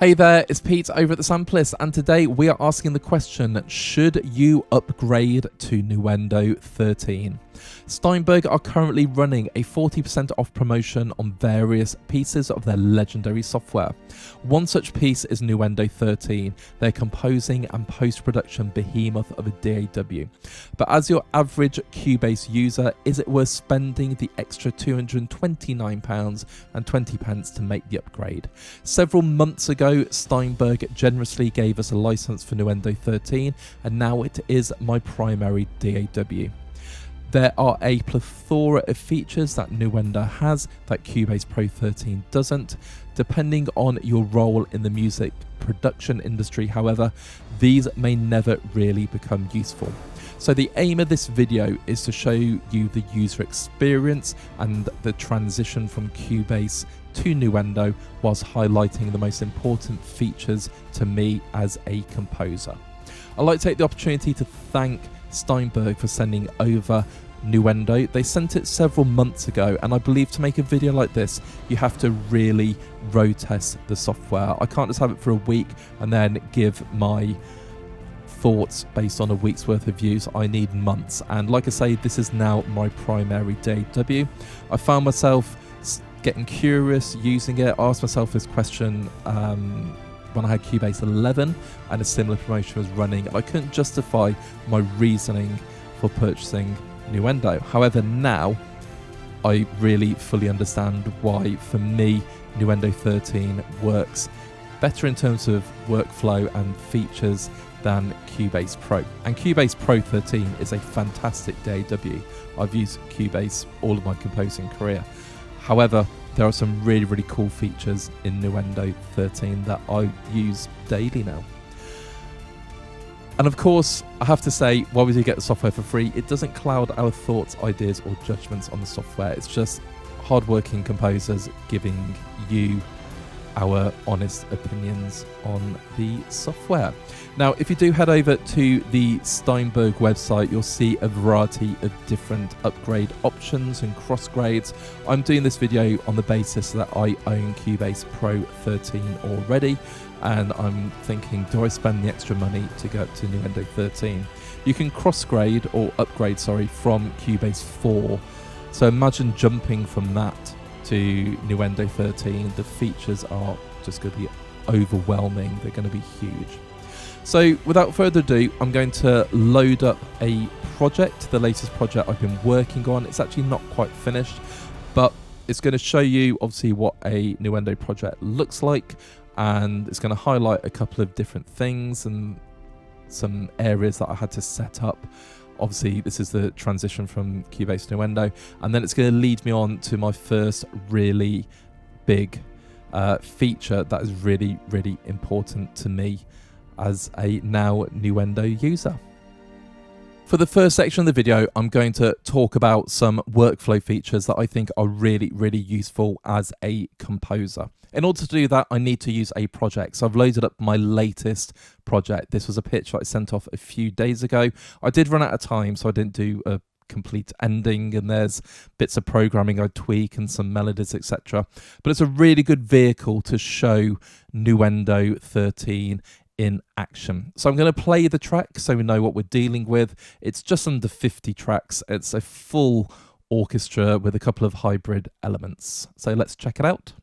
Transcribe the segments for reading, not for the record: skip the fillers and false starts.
Hey there, it's Pete over at the Sampleist, and today we are asking the question, should you upgrade to Nuendo 13? Steinberg are currently running a 40% off promotion on various pieces of their legendary software. One such piece is Nuendo 13, their composing and post-production behemoth of a DAW. But as your average Cubase user, is it worth spending the extra £229.20 to make the upgrade? Several months ago, Steinberg generously gave us a license for Nuendo 13, and now it is my primary DAW. There are a plethora of features that Nuendo has that Cubase Pro 13 doesn't. Depending on your role in the music production industry, however, these may never really become useful. So the aim of this video is to show you the user experience and the transition from Cubase to Nuendo, whilst highlighting the most important features to me as a composer. I'd like to take the opportunity to thank Steinberg for sending over Nuendo. They sent it several months ago, and I believe to make a video like this you have to really road test the software. I can't just have it for a week and then give my thoughts based on a week's worth of use. I need months, and like I say, this is now my primary DAW. I found myself getting curious using it. I asked myself this question when I had Cubase 11 and a similar promotion was running, and I couldn't justify my reasoning for purchasing Nuendo. However, now I really fully understand why, for me, Nuendo 13 works better in terms of workflow and features than Cubase Pro. And Cubase Pro 13 is a fantastic DAW. I've used Cubase all of my composing career. However, there are some really, really cool features in Nuendo 13 that I use daily now. And of course, I have to say, while we do get the software for free, it doesn't cloud our thoughts, ideas, or judgments on the software. It's just hardworking composers giving you our honest opinions on the software. Now, if you do head over to the Steinberg website, you'll see a variety of different upgrade options and cross grades. I'm doing this video on the basis that I own Cubase Pro 13 already, and I'm thinking, do I spend the extra money to go up to Nuendo 13? You can cross grade or upgrade, from Cubase 4. So imagine jumping from that to Nuendo 13. The features are just going to be overwhelming. They're going to be huge. So without further ado, I'm going to load up a project, the latest project I've been working on. It's actually not quite finished, but it's going to show you obviously what a Nuendo project looks like, and it's going to highlight a couple of different things and some areas that I had to set up. Obviously, this is the transition from Cubase to Nuendo, and then it's going to lead me on to my first really big feature that is really, really important to me as a now Nuendo user. For the first section of the video, I'm going to talk about some workflow features that I think are really, really useful as a composer. In order to do that, I need to use a project. So I've loaded up my latest project. This was a pitch that I sent off a few days ago. I did run out of time, so I didn't do a complete ending, and there's bits of programming I tweak and some melodies, etc. But it's a really good vehicle to show Nuendo 13 in action. So I'm going to play the track so we know what we're dealing with. It's just under 50 tracks. It's a full orchestra with a couple of hybrid elements. So let's check it out.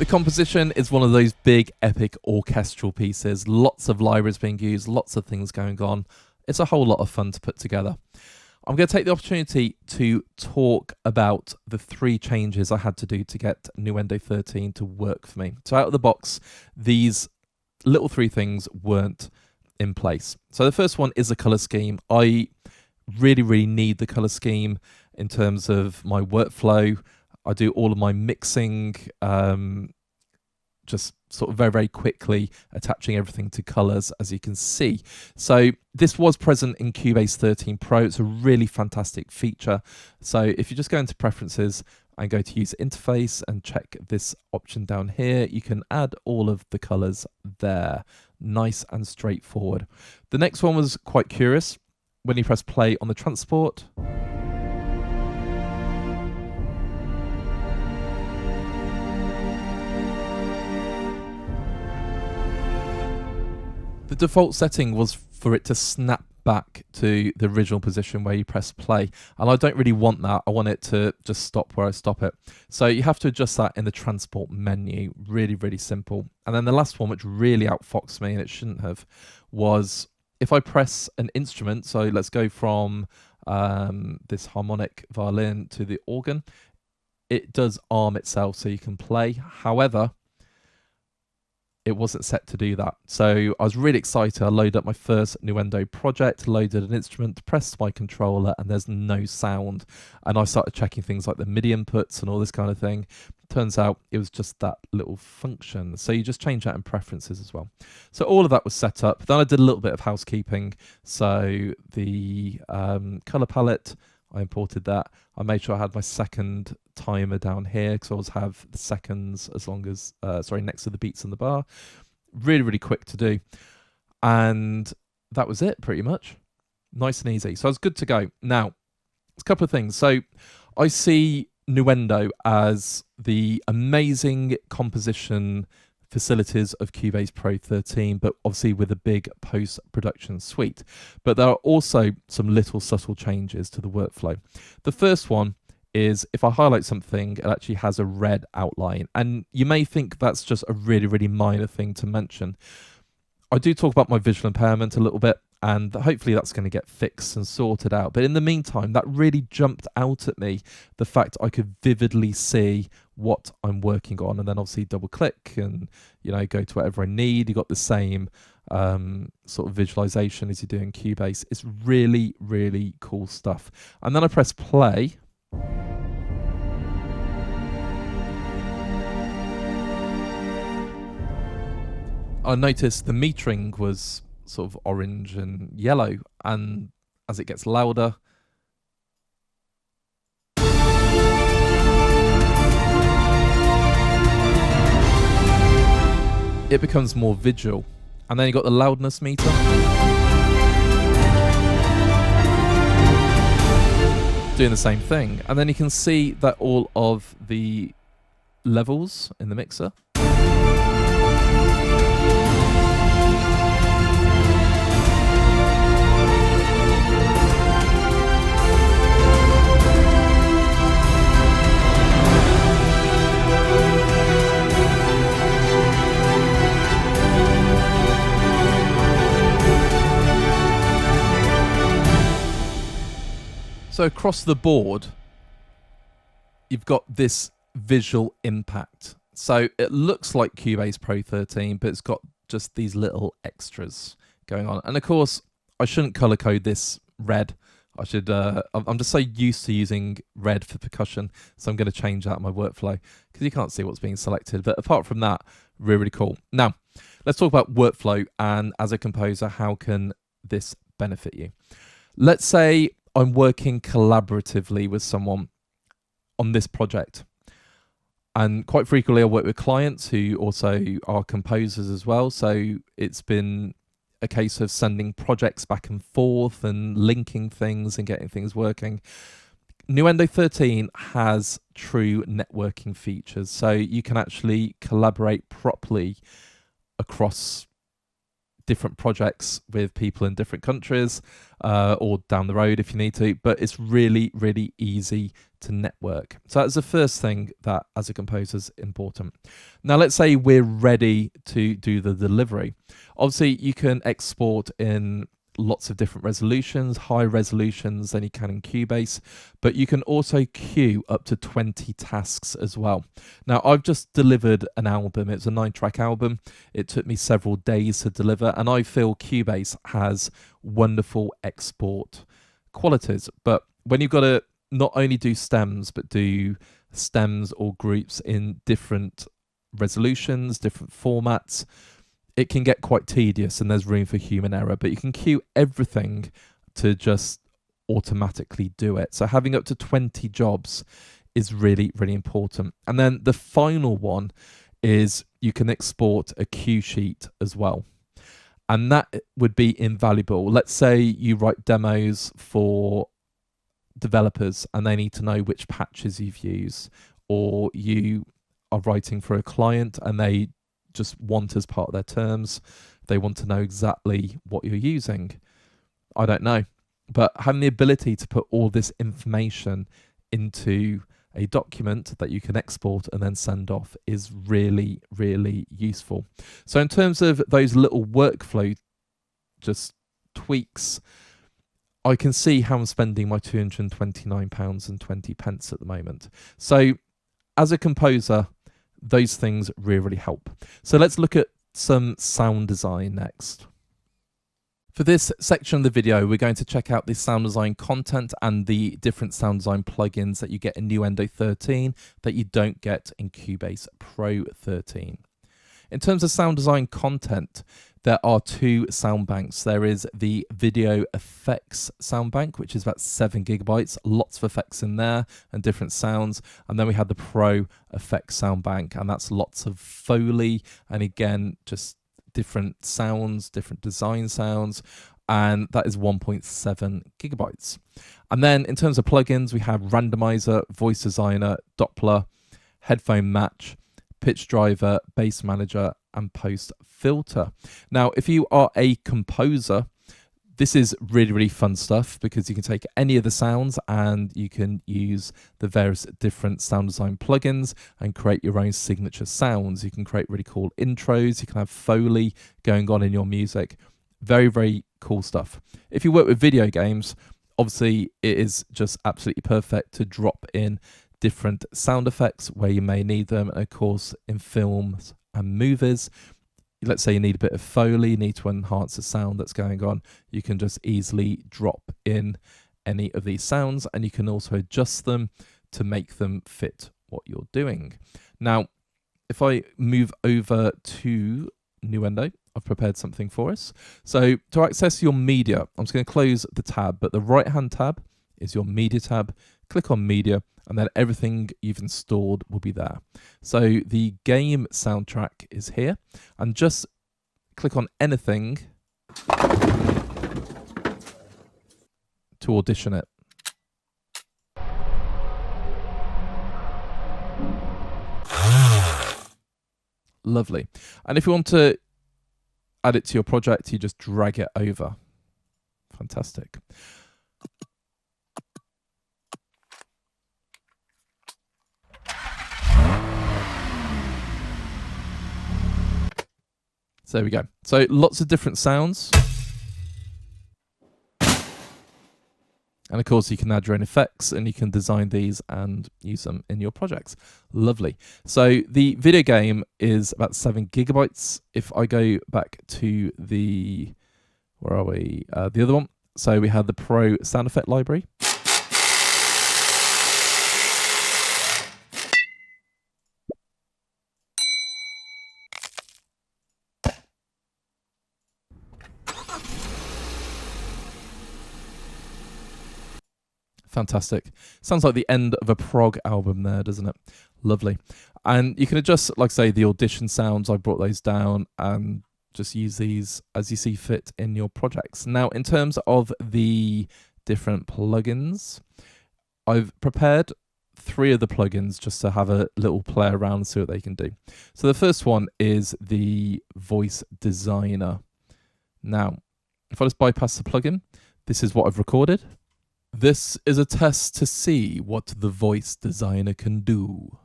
The composition is one of those big epic orchestral pieces, lots of libraries being used, lots of things going on. It's a whole lot of fun to put together. I'm going to take the opportunity to talk about the 3 changes I had to do to get Nuendo 13 to work for me. So out of the box, these little 3 things weren't in place. So the first one is the color scheme. I really need the color scheme in terms of my workflow. I do all of my mixing, just sort of very quickly attaching everything to colors, as you can see. So this was present in Cubase 13 Pro. It's a really fantastic feature. So if you just go into preferences and go to user interface and check this option down here, you can add all of the colors there. Nice and straightforward. The next one was quite curious. When you press play on the transport, the default setting was for it to snap back to the original position where you press play. And I don't really want that. I want it to just stop where I stop it. So you have to adjust that in the transport menu. Really simple. And then the last one, which really outfoxed me, and it shouldn't have, was if I press an instrument, so let's go from this harmonic violin to the organ, it does arm itself so you can play. However, it wasn't set to do that. So I was really excited. I loaded up my first Nuendo project, loaded an instrument, pressed my controller, and there's no sound. And I started checking things like the MIDI inputs and all this kind of thing. Turns out it was just that little function. So you just change that in preferences as well. So all of that was set up. Then I did a little bit of housekeeping. So the color palette, I imported that. I made sure I had my second timer down here because I always have the seconds as long as, next to the beats on the bar. Really quick to do. And that was it pretty much. Nice and easy. So I was good to go. Now, a couple of things. So I see Nuendo as the amazing composition facilities of Cubase Pro 13, but obviously with a big post-production suite. But there are also some little subtle changes to the workflow. The first one is if I highlight something, it actually has a red outline. And you may think that's just a really minor thing to mention. I do talk about my visual impairment a little bit, and hopefully that's going to get fixed and sorted out. But in the meantime, that really jumped out at me, the fact I could vividly see what I'm working on, and then obviously double click and, you know, go to whatever I need. You got the same sort of visualization as you do in Cubase. It's really cool stuff. And then I press play. I noticed the metering was sort of orange and yellow, and as it gets louder, it becomes more visual. And then you got the loudness meter. Doing the same thing. And then you can see that all of the levels in the mixer So across the board, you've got this visual impact. So it looks like Cubase Pro 13, but it's got just these little extras going on. And of course, I shouldn't color code this red. I should. I'm just so used to using red for percussion, so I'm going to change that in my workflow because you can't see what's being selected. But apart from that, really cool. Now, let's talk about workflow, and as a composer, how can this benefit you? Let's say I'm working collaboratively with someone on this project. And quite frequently I work with clients who also are composers as well. So it's been a case of sending projects back and forth and linking things and getting things working. Nuendo 13 has true networking features. So you can actually collaborate properly across different projects with people in different countries or down the road if you need to, but it's really, really easy to network. So that's the first thing that as a composer is important. Now let's say we're ready to do the delivery. Obviously you can export in lots of different resolutions, high resolutions than you can in Cubase, but you can also queue up to 20 tasks as well. Now I've just delivered an album. It's a 9-track album. It took me several days to deliver, and I feel Cubase has wonderful export qualities. But when you've got to not only do stems, but do stems or groups in different resolutions, different formats, it can get quite tedious and there's room for human error, but you can queue everything to just automatically do it. So having up to 20 jobs is really, really important. And then the final one is you can export a cue sheet as well. And that would be invaluable. Let's say you write demos for developers and they need to know which patches you've used, or you are writing for a client and they just want as part of their terms, they want to know exactly what you're using. I don't know, but having the ability to put all this information into a document that you can export and then send off is really, really useful. So in terms of those little workflow just tweaks, I can see how I'm spending my £229.20 at the moment. So as a composer, those things really, really help. So let's look at some sound design next. For this section of the video, we're going to check out the sound design content and the different sound design plugins that you get in Nuendo 13 that you don't get in Cubase Pro 13. In terms of sound design content, there are two sound banks. There is the video effects sound bank, which is about 7 gigabytes, lots of effects in there and different sounds. And then we have the Pro effects sound bank, and that's lots of Foley and again, just different sounds, different design sounds, and that is 1.7 gigabytes. And then in terms of plugins, we have Randomizer, Voice Designer, Doppler, Headphone Match, Pitch Driver, Bass Manager, and Post Filter. Now, if you are a composer, this is really, really fun stuff because you can take any of the sounds and you can use the various different sound design plugins and create your own signature sounds. You can create really cool intros. You can have Foley going on in your music. Very, very cool stuff. If you work with video games, obviously it is just absolutely perfect to drop in different sound effects where you may need them. And of course, in films and movies, let's say you need a bit of Foley, you need to enhance the sound that's going on, you can just easily drop in any of these sounds, and you can also adjust them to make them fit what you're doing. Now, if I move over to Nuendo, I've prepared something for us. So to access your media, I'm just going to close the tab, but the right-hand tab is your media tab. Click on media, and then everything you've installed will be there. So the game soundtrack is here, and just click on anything to audition it. Lovely. And if you want to add it to your project, you just drag it over. Fantastic. So there we go. So lots of different sounds. And of course you can add your own effects and you can design these and use them in your projects. Lovely. So the video game is about 7 gigabytes. If I go back to the, where are we? The other one. So we have the Pro sound effect library. Fantastic. Sounds like the end of a prog album there, doesn't it? Lovely. And you can adjust, like I say, the audition sounds. I brought those down and just use these as you see fit in your projects. Now, in terms of the different plugins, I've prepared 3 of the plugins just to have a little play around and see what they can do. So the first one is the Voice Designer Now, if I just bypass the plugin, this is what I've recorded. This is a test to see what the voice designer can do.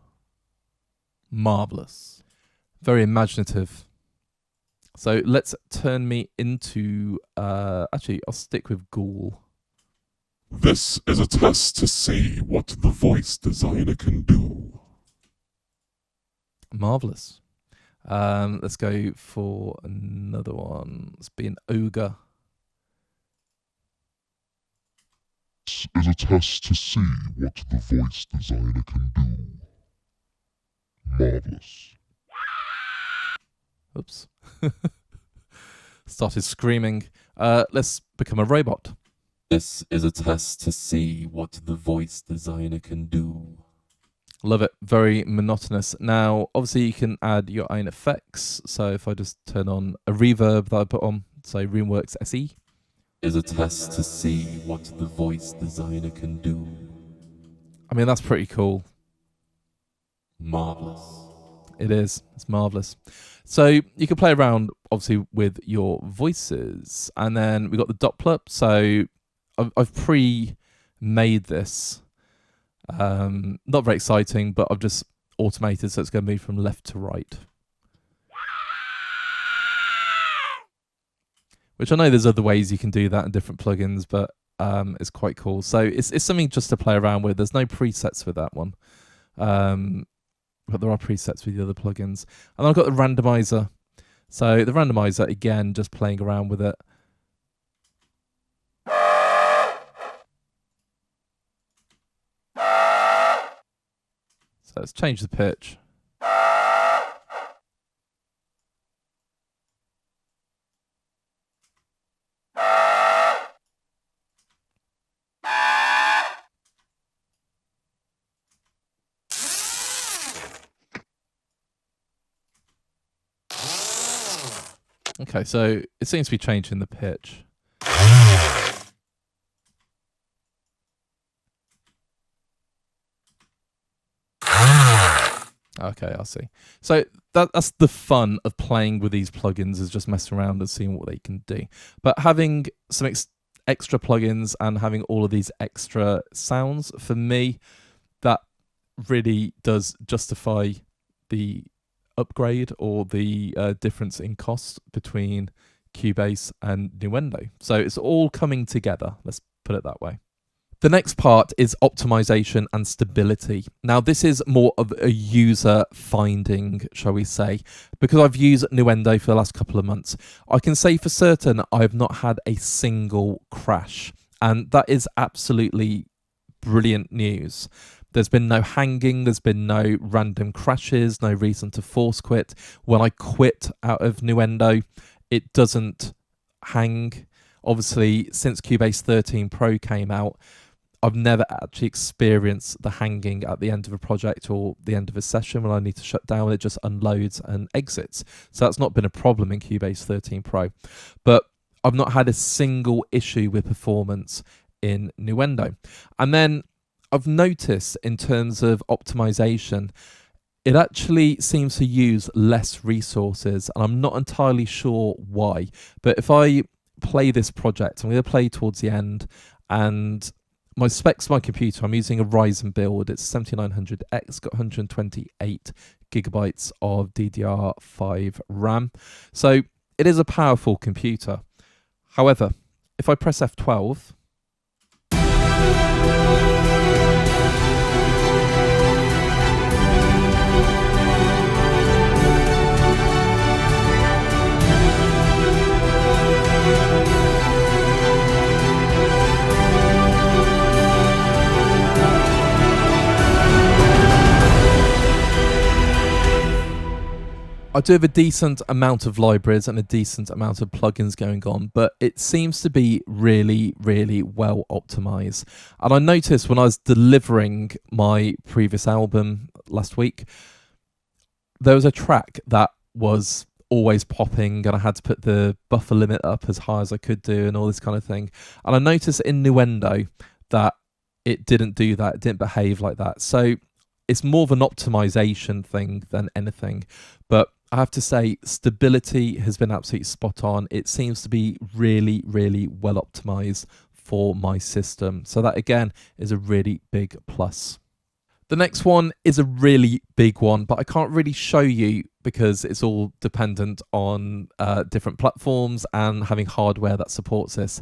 Marvelous. Very imaginative. So let's turn me into, actually, I'll stick with Ghoul. This is a test to see what the voice designer can do. Marvelous. Let's go for another one. Let's be an ogre. This is a test to see what the voice designer can do. Marvelous. Oops. Started screaming. Let's become a robot. This is a test to see what the voice designer can do. Love it. Very monotonous. Now, obviously, you can add your own effects. So if I just turn on a reverb that I put on, say RuneWorks SE. Is a test to see what the voice designer can do. I mean, that's pretty cool. Marvelous. It is. It's marvelous. So you can play around, obviously, with your voices. And then we've got the Doppler. So I've pre-made this. Not very exciting, but I've just automated, so it's going to move from left to right. Which I know there's other ways you can do that in different plugins, but it's quite cool. So it's something just to play around with. There's no presets with that one. But there are presets with the other plugins. And I've got the randomizer. So the randomizer, again, just playing around with it. So let's change the pitch. Okay, so it seems to be changing the pitch. Okay, I see. So that's the fun of playing with these plugins, is just messing around and seeing what they can do. But having some extra plugins and having all of these extra sounds, for me, that really does justify the upgrade or the difference in cost between Cubase and Nuendo. So it's all coming together, let's put it that way. The next part is optimization and stability. Now, this is more of a user finding, shall we say, because I've used Nuendo for the last couple of months. I can say for certain I've not had a single crash, and that is absolutely brilliant news. There's been no hanging, there's been no random crashes, no reason to force quit. When I quit out of Nuendo, it doesn't hang. Obviously, since Cubase 13 Pro came out, I've never actually experienced the hanging at the end of a project or the end of a session when I need to shut down. It just unloads and exits. So that's not been a problem in Cubase 13 Pro. But I've not had a single issue with performance in Nuendo. And then I've noticed in terms of optimization, it actually seems to use less resources, and I'm not entirely sure why. But if I play this project, I'm going to play towards the end, and my specs, my computer, I'm using a Ryzen build. It's 7900X, got 128 gigabytes of DDR5 RAM. So it is a powerful computer. However, if I press F12, I do have a decent amount of libraries and a decent amount of plugins going on, but it seems to be really, really well optimized. And I noticed when I was delivering my previous album last week, there was a track that was always popping, and I had to put the buffer limit up as high as I could do and all this kind of thing. And I noticed in Nuendo that it didn't do that, it didn't behave like that. So it's more of an optimization thing than anything. But I have to say, stability has been absolutely spot on. It seems to be really, really well optimized for my system. So that again is a really big plus. The next one is a really big one, but I can't really show you because it's all dependent on different platforms and having hardware that supports this.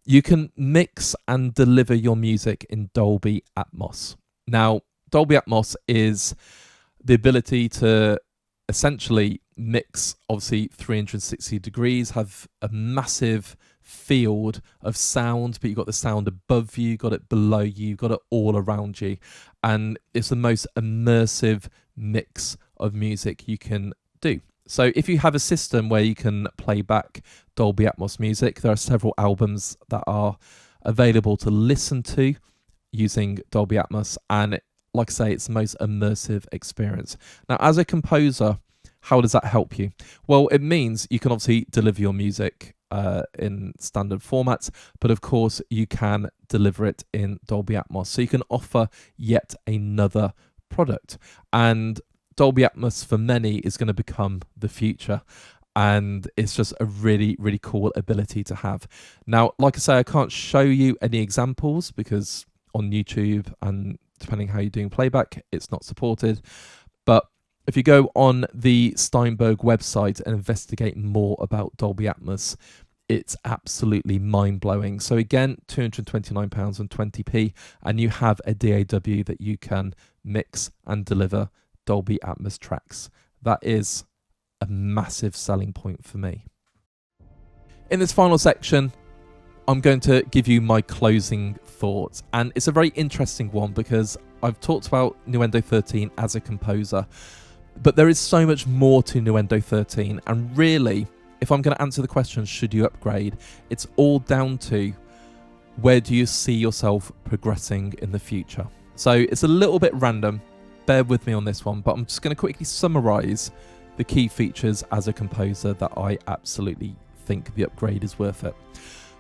You can mix and deliver your music in Dolby Atmos. Now, Dolby Atmos is the ability to essentially mix, obviously 360 degrees, have a massive field of sound, but you've got the sound above you, got it below you, got it all around you, and it's the most immersive mix of music you can do. So if you have a system where you can play back Dolby Atmos music, there are several albums that are available to listen to using Dolby Atmos, and like I say, it's the most immersive experience. Now, as a composer, how does that help you? Well, it means you can obviously deliver your music in standard formats, but of course you can deliver it in Dolby Atmos. So you can offer yet another product. And Dolby Atmos for many is going to become the future. And it's just a really, really cool ability to have. Now, like I say, I can't show you any examples because on YouTube and depending how you're doing playback, it's not supported. But if you go on the Steinberg website and investigate more about Dolby Atmos, it's absolutely mind-blowing. So again, £229 and 20p, and you have a DAW that you can mix and deliver Dolby Atmos tracks. That is a massive selling point for me. In this final section, I'm going to give you my closing thoughts, and it's a very interesting one because I've talked about Nuendo 13 as a composer, but there is so much more to Nuendo 13, and really, if I'm going to answer the question, should you upgrade, it's all down to where do you see yourself progressing in the future. So it's a little bit random, bear with me on this one, but I'm just going to quickly summarize the key features as a composer that I absolutely think the upgrade is worth it.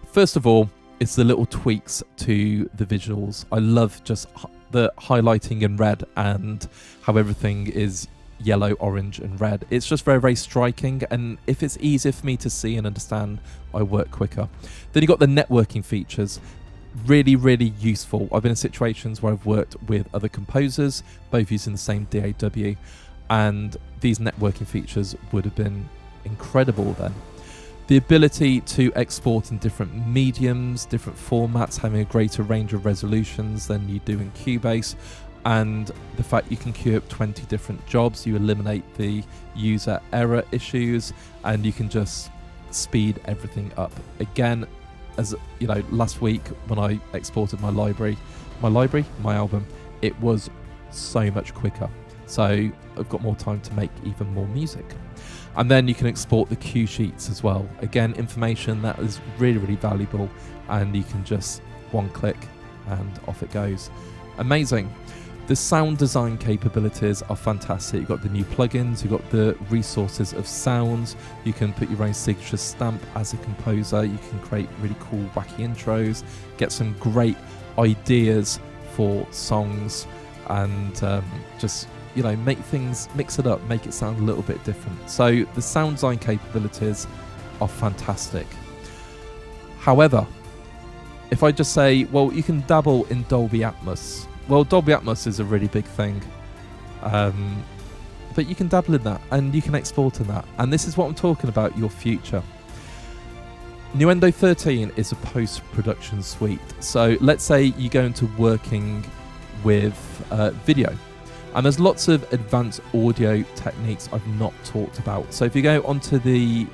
First of all, it's the little tweaks to the visuals. I love just the highlighting in red and how everything is yellow, orange and red. It's just very, very striking, and if it's easier for me to see and understand, I work quicker. Then you've got the networking features. Really, really useful. I've been in situations where I've worked with other composers, both using the same DAW, and these networking features would have been incredible then. The ability to export in different mediums, different formats, having a greater range of resolutions than you do in Cubase, and the fact you can queue up 20 different jobs, you eliminate the user error issues, and you can just speed everything up. Again, as you know, last week when I exported my album, it was so much quicker. So I've got more time to make even more music. And then you can export the cue sheets as well. Again, information that is really, really valuable, and you can just one click and off it goes. Amazing. The sound design capabilities are fantastic. You've got the new plugins, you've got the resources of sounds, you can put your own signature stamp as a composer, you can create really cool wacky intros, get some great ideas for songs, and just, you know, mix it up, make it sound a little bit different. So the sound design capabilities are fantastic. However, if I just say, well, you can dabble in Dolby Atmos. Well, Dolby Atmos is a really big thing, but you can dabble in that and you can export in that. And this is what I'm talking about, your future. Nuendo 13 is a post-production suite. So let's say you go into working with video, and there's lots of advanced audio techniques I've not talked about. So if you go onto the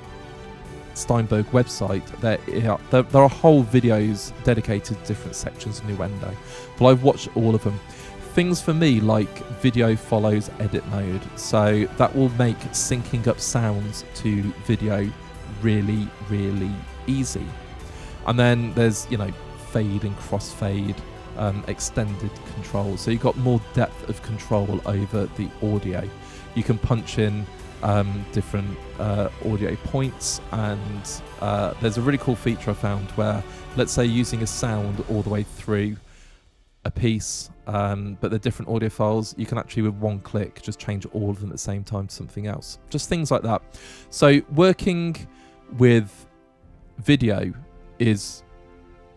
Steinberg website, there are whole videos dedicated to different sections of Nuendo, but I've watched all of them. Things for me like video follows edit mode, so that will make syncing up sounds to video really, really easy. And then there's, you know, fade and crossfade, extended control, so you've got more depth of control over the audio. You can punch in different audio points, and there's a really cool feature I found where, let's say, using a sound all the way through a piece, but they're different audio files. You can actually, with one click, just change all of them at the same time to something else. Just things like that. So working with video is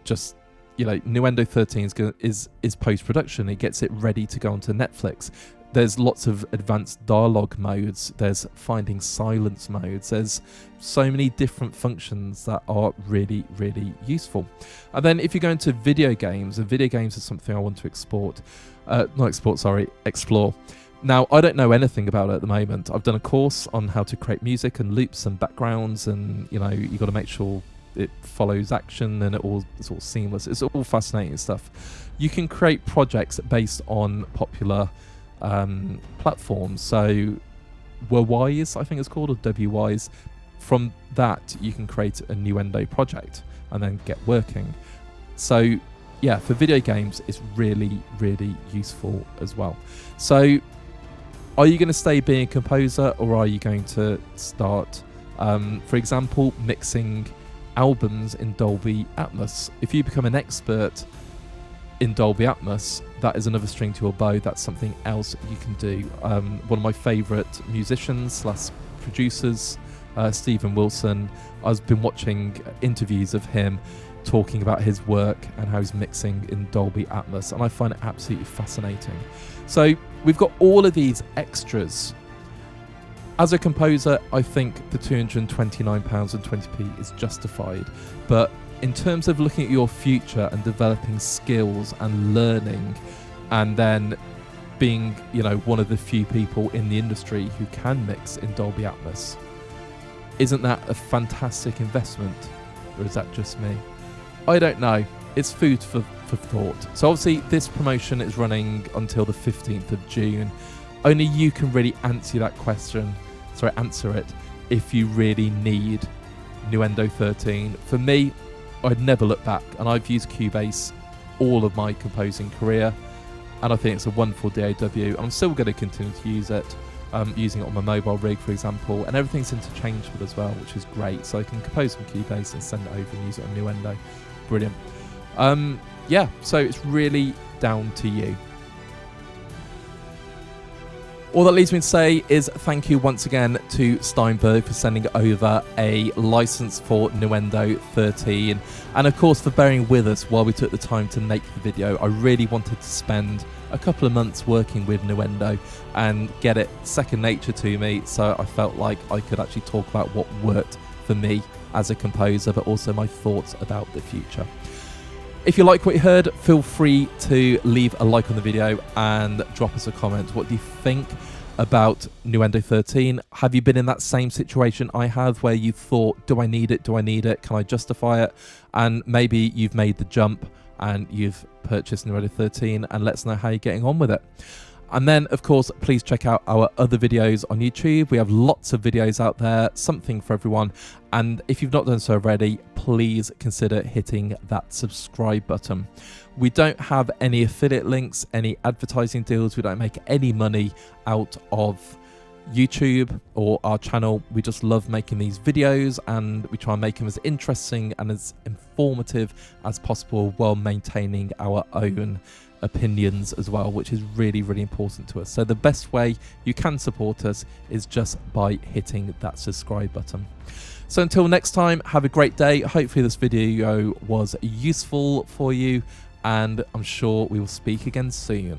just, you know, Nuendo 13 is post-production. It gets it ready to go onto Netflix. There's lots of advanced dialogue modes. There's finding silence modes. There's so many different functions that are really, really useful. And then if you go into video games, and video games is something I want to explore. Now, I don't know anything about it at the moment. I've done a course on how to create music and loops and backgrounds, and, you know, you've got to make sure it follows action and it's all seamless. It's all fascinating stuff. You can create projects based on popular platforms. So Wise, I think it's called, or WWise. From that, you can create a Nuendo project and then get working. So yeah, for video games, it's really, really useful as well. So are you going to stay being a composer, or are you going to start, for example, mixing albums in Dolby Atmos? If you become an expert in Dolby Atmos, that is another string to your bow. That's something else you can do. One of my favourite musicians / producers, Stephen Wilson, I've been watching interviews of him talking about his work and how he's mixing in Dolby Atmos, and I find it absolutely fascinating. So we've got all of these extras. As a composer, I think the £229.20 is justified, but in terms of looking at your future and developing skills and learning, and then being, you know, one of the few people in the industry who can mix in Dolby Atmos, isn't that a fantastic investment? Or is that just me? I don't know. It's food for thought. So obviously this promotion is running until the 15th of June. Only you can really answer it if you really need Nuendo 13. For me, I'd never look back, and I've used Cubase all of my composing career, and I think it's a wonderful DAW. I'm still going to continue to use it, using it on my mobile rig, for example, and everything's interchangeable as well, which is great. So I can compose on Cubase and send it over and use it on Nuendo. Brilliant. Yeah, so it's really down to you. All that leaves me to say is thank you once again to Steinberg for sending over a license for Nuendo 13, and of course for bearing with us while we took the time to make the video. I really wanted to spend a couple of months working with Nuendo and get it second nature to me, so I felt like I could actually talk about what worked for me as a composer, but also my thoughts about the future. If you like what you heard, feel free to leave a like on the video and drop us a comment. What do you think about Nuendo 13? Have you been in that same situation I have, where you thought, do I need it? Do I need it? Can I justify it? And maybe you've made the jump and you've purchased Nuendo 13, and let us know how you're getting on with it. And then, of course, please check out our other videos on YouTube. We have lots of videos out there, something for everyone. And if you've not done so already, please consider hitting that subscribe button. We don't have any affiliate links, any advertising deals. We don't make any money out of YouTube or our channel. We just love making these videos, and we try and make them as interesting and as informative as possible while maintaining our own opinions as well, which is really, really important to us. So the best way you can support us is just by hitting that subscribe button. So until next time, have a great day. Hopefully this video was useful for you, and I'm sure we will speak again soon.